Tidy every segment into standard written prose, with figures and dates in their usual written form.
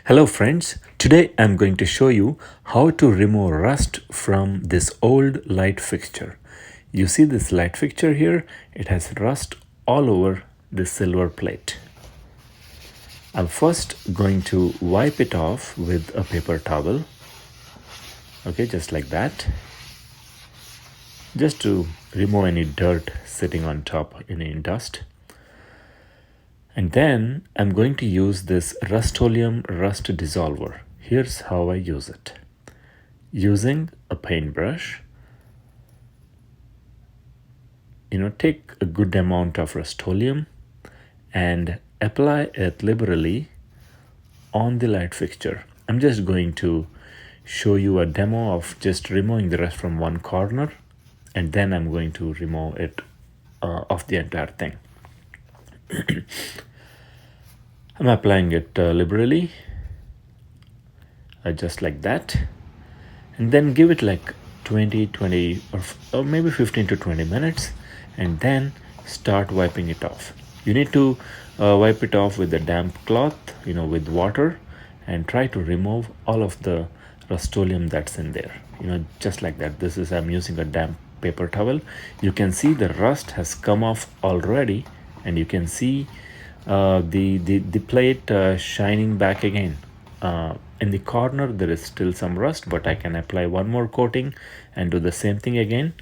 Hello friends, today I'm going to show you how to remove rust from this old light fixture. You see this light fixture here? It has rust all over the silver plate. I'm first going to wipe it off with a paper towel. Okay, just like that. Just to remove any dirt sitting on top, any dust. And then I'm going to use this Rustoleum rust dissolver. Here's how I use it. Using a paintbrush, take a good amount of Rustoleum and apply it liberally on the light fixture. I'm just going to show you a demo of just removing the rust from one corner, and then I'm going to remove it of the entire thing. I'm applying it liberally, just like that, and then give it like 20 or maybe 15 to 20 minutes, and then start wiping it off. You need to wipe it off with a damp cloth, with water, and try to remove all of the Rustoleum that's in there, just like that. I'm using a damp paper towel. You can see the rust has come off already, and you can see the plate shining back again. In the corner there is still some rust, but I can apply one more coating and do the same thing again.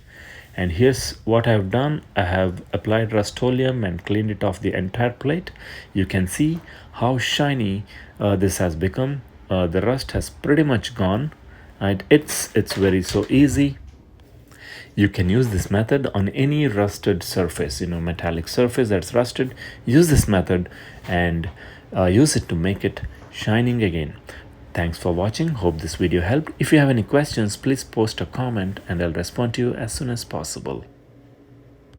And here's what I've done. I have applied Rustoleum and cleaned it off the entire plate. You can see how shiny this has become. The rust has pretty much gone, and it's very so easy. You can use this method on any rusted surface, metallic surface that's rusted. Use this method and use it to make it shining again. Thanks for watching. Hope this video helped. If you have any questions, please post a comment and I'll respond to you as soon as possible.